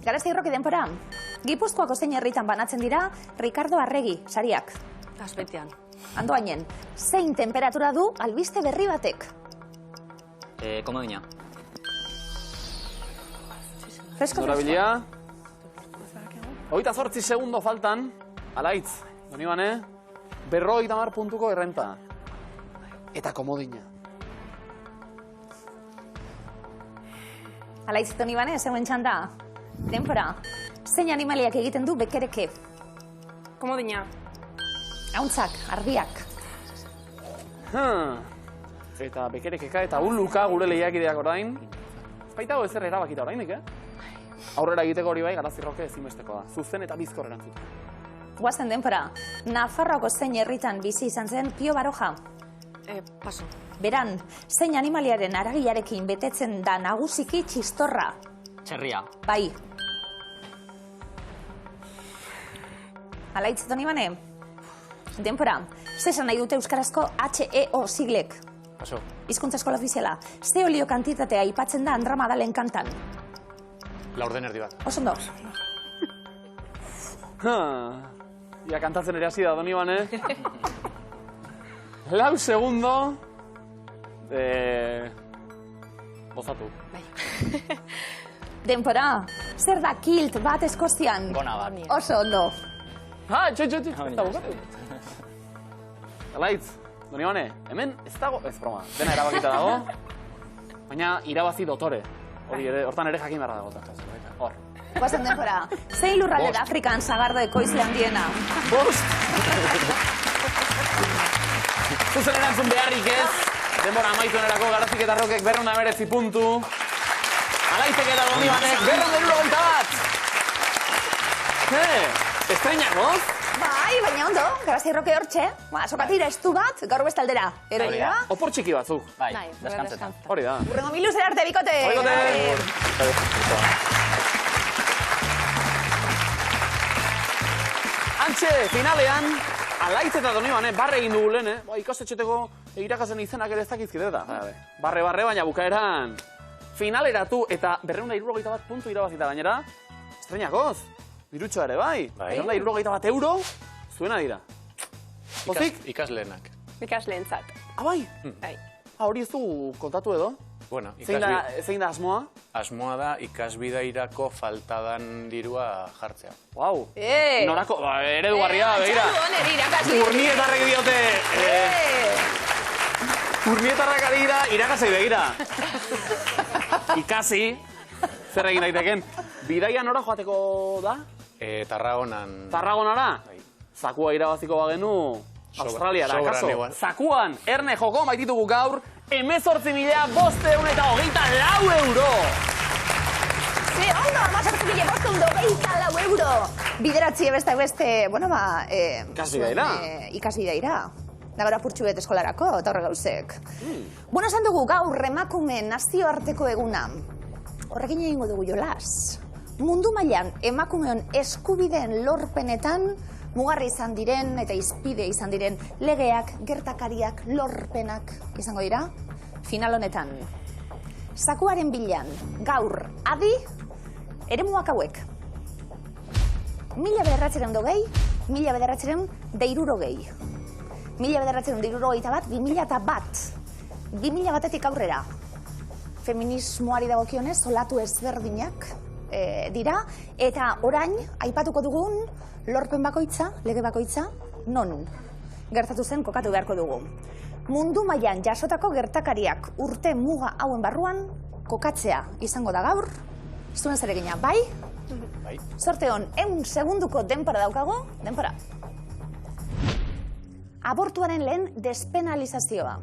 Garazi Roque, denpora. Gipuzkoako zein herritan banatzen dira Ricardo Arregi, sariak. Gazbetian. Andoainen, zein temperatura du albiste berri batek? Komodina. Fresko, Zorabilia. 28 segundo faltan, Alaitz Donibane, 50 puntuko errenta. Eta komodina. Alaitz Donibane, zeuen txanda. Denpora. Zein animaliak egiten du bekereke? Komodina. Hauntzak, ardiak. Eta bekerekeka eta uluka gure lehiakideak orain. Baitago ezer erabakita orainik, Aurrera egiteko hori bai, Garazi Roque ezinbestekoa da. Zuzen eta bizkor erantzut. Guazen, denpora. Nafarroako zein herritan bizi izan zen Pio Baroja? Paso. Beran, zein animaliaren aragiarekin betetzen da nagusiki txistorra? Txerria. Bai. Alaitz Donibane? Denpora, zesan nahi dute euskarazko HEO siglek? Paso. Hizkuntza eskola ofiziala. Ze olio kantitatea aipatzen da Andra Madalen kantan? Laurden erdi bat. Oso ondo. Ja, kantatzen ere hasi da, Donibane. 4 segundo. Gozatu. Denpora, zer da kilt bat Eskozian? Gona bat. Oso ondo. Txo, ez da bukatu. Alaitz, Donibane, hemen ez dago, ez broma, dena erabakita dago, baina irabazi dotore. Hori ere, hortan ere jakin beharra dago. Hor. Guazen, denpora. Zein lurralde da Afrikan sagardo ekoizle handiena? Bost! Zuzen erantzun beharrik ez, denbora amaitu nerako Garazik eta Rokek 209 puntu. Alaitek eta Donibanek 271 bat! Estreinakoz? Bai, baina ondo, Garazi Roque hortxe. Sokatira estu bat, gaur bestalera. Ero Hori da. dira. Opor txiki batzuk. Bai, deskantzetan. Hori da. Urrengo miluzera arte, bikote. Antxe, finalean, Alaitz eta Donibane barre egin dugu lehen, ikastetxeteko irakasen izenak ere ez dakizkit eta. Barre, baina bukaeran finaleratu eta 271 puntu irabazita gainera. Estreinakoz, dirutxoa ere bai. 271 euro zuena dira. Pozik? Ikasleenak. Ikasleentzat. Bai? Bai. Hori ez du kontatu edo? Bueno, Zein da asmoa? asmoa da ikasbidairako faltadan dirua jartzea. Wow. Norako, eredugarria, begira. Txaldu irakasle. Urnietarrek diote... Urnietarrak ari dira, irakasei begira. Ikasi, zer egin daiteken. Bidaia nora joateko da? Tarragonan... Tarragonara? Zakua irabaziko bagenu... Australiara, kaso. Zakuan, erne joko maititugu gaur, 18.524 euro! Ze ondo, 18.524 euro! Bideratzi beste, bueno, ba... Ikasbidaira. Ikasbidaira. Da gara purtsu bet eskolarako, eta horre gauzek. Bueno, esan dugu gaur emakumeen nazioarteko eguna. Horrekin egingo dugu jolas. Mundu mailan emakumeon eskubideen lorpenetan mugarri izan diren eta izpide izan diren legeak, gertakariak, lorpenak izango dira. Final honetan. Zakuaren bilan, gaur, adi, eremuak hauek. 1920, 1960, 1961, 2001, aurrera. Feminismoari dagokionez, olatu ezberdinak dira, eta orain, aipatuko dugun, lorpen bakoitza, lege bakoitza, non gertatu zen kokatu beharko dugu. Mundu mailan jasotako gertakariak urte muga hauen barruan kokatzea izango da gaur. Zuen zeregina, bai? Bai. Sorte hon, 1 segunduko denpora daukago, denpora. Abortuaren lehen despenalizazioa.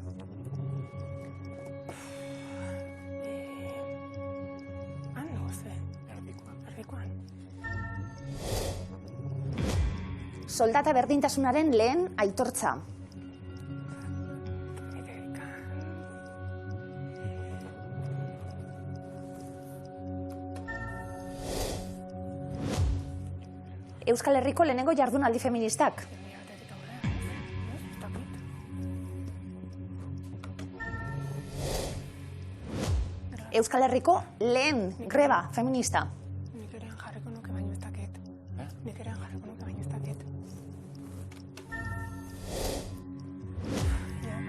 Soldata berdintasunaren lehen aitortza. Euskal Herriko lehenengo jardunaldi feministak. Euskal Herriko lehen greba feminista.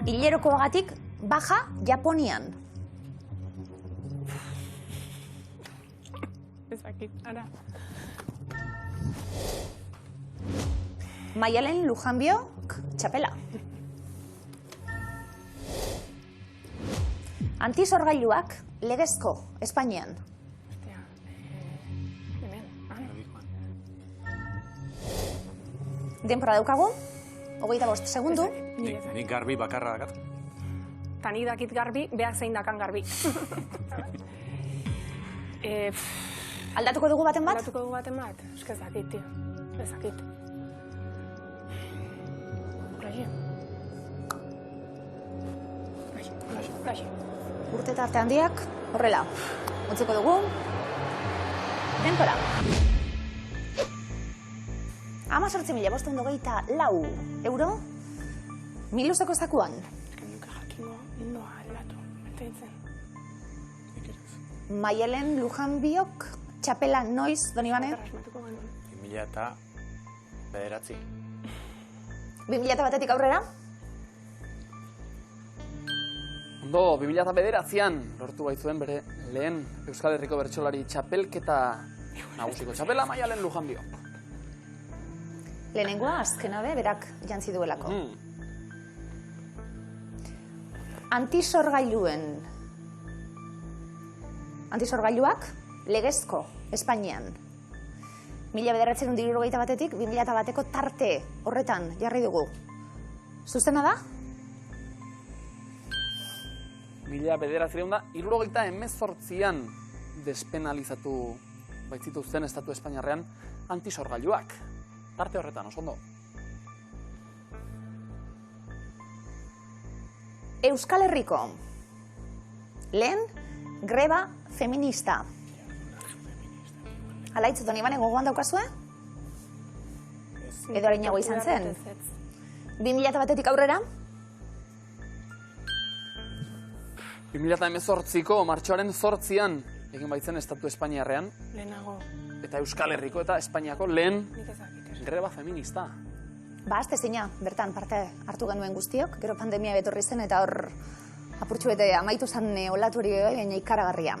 Hilerokoagatik baja Japonian. Ezakit, ara. Maialen Lujanbiok txapela. Antisorgailuak legezko Espainian. Denpora daukagu, 25 segundu. Nik garbi bakarra dakat. Tani dakit garbi, behar zein dakan garbi. Aldatuko dugu baten bat? Aldatuko dugu baten bat? Ez dakit, tio. Ez dakit. Braxi. Urte tarte handiak, horrela. Utziko dugu. Denpora. 18.524 euro. Miluzeko zakuan. Nuke jakingo, noa aldatu. Enteintzen. Maialen Lujanbiok txapela noiz, Donibane? 2009. 2001 aurrera? Ondo, 2009an lortu baitzuen bere lehen Euskal Herriko bertsolari txapelketa nagusiko txapela Maialen Lujanbiok. Lehenengoa azkena be, berak jantzi duelako. Antisorgailuak legezko Espainian. 1971-tik 2001ko tarte horretan jarri dugu. Zuzena da? 1978an despenalizatu baitzituzten estatu espainiarrean antisorgailuak. Tarte horretan, oso ondo. Euskal Herriko lehen greba feminista. Alaitz, Donibane, gogoan daukazue? Edo harinago izan zen? 2001tik aurrera? 2018ko martxoaren 8an egin baitzen estatu espainiarrean. Lehenago. Eta Euskal Herriko eta Espainiako lehen greba feminista. azte zina, bertan parte hartu genuen guztiok, gero pandemia betorri zen eta hor apurtxu bete amaitu zen olatu hori bai, baina ikaragarria.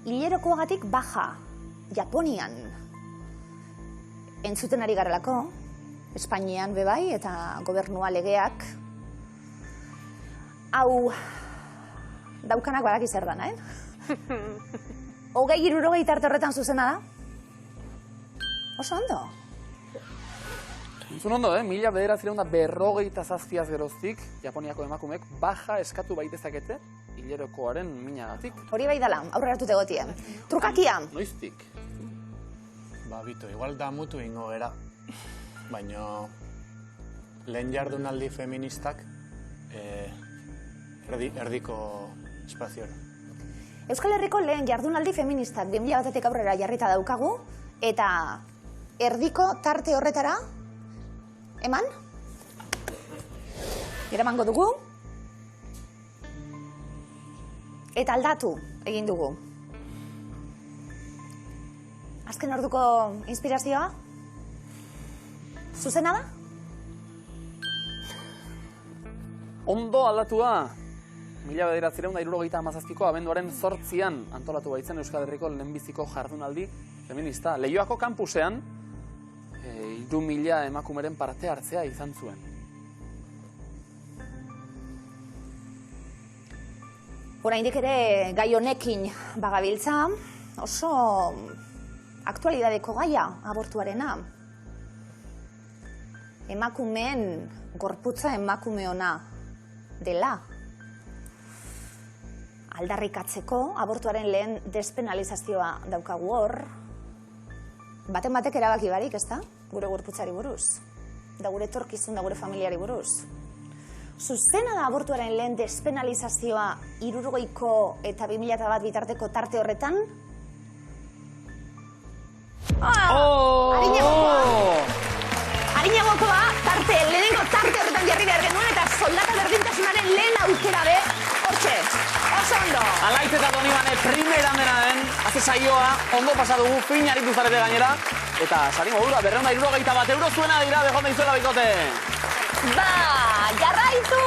Hilerokoagatik baja, Japonian entzuten ari garelako, Espainian bebai eta gobernua legeak. Hau, daukanak badaki zer dana, 20-60 tarte horretan zuzena da? Oso ondo. Entzun ondo, 1957 geroztik, Japoniako emakumeek baja eskatu baitezakete hilerokoaren minagatik. Hori bai dela, aurrera hartute gotien. Trukakia. Noiztik? Ba, bito, igual da mutu ingo era. Baina lehen jardunaldi feministak erdiko espaziora. Euskal Herriko lehen jardunaldi feministak 2001-tik aurrera jarrita daukagu, eta erdiko tarte horretara, eman? Eramango dugu. Eta aldatu egin dugu. Azken orduko inspirazioa? Zuzena da? Ondo aldatua. 1977ko abenduaren 8an antolatu baitzen Euskal Herriko lehenbiziko jardunaldi feminista. Leioako kampusean 3.000 emakumeren parte hartzea izan zuen. Oraindik ere gai honekin bagabiltza, oso aktualidadeko gaia abortuarena. Emakumeen gorputza emakumeona dela. Aldarrikatzeko abortuaren lehen despenalizazioa daukagu hor. Baten batek erabaki barik, ezta? Gure gorputzari buruz. Da gure etorkizun, da gure familiari buruz. Zuzena da abortuaren lehen despenalizazioa 60ko eta 2001 bitarteko tarte horretan? Arinagokoa, lehenengo tarte horretan jarri behar genuen eta soldata berdintasunaren lehen aukera be, hortxe, oso ondo. Alaitz eta Donibane primeran dena den, haze saioa, ondo pasadugu, fin aritu zarete gainera, eta sari modura, 261 euro zuena dira, bejonda izuela bikote. Ba, jarraitu,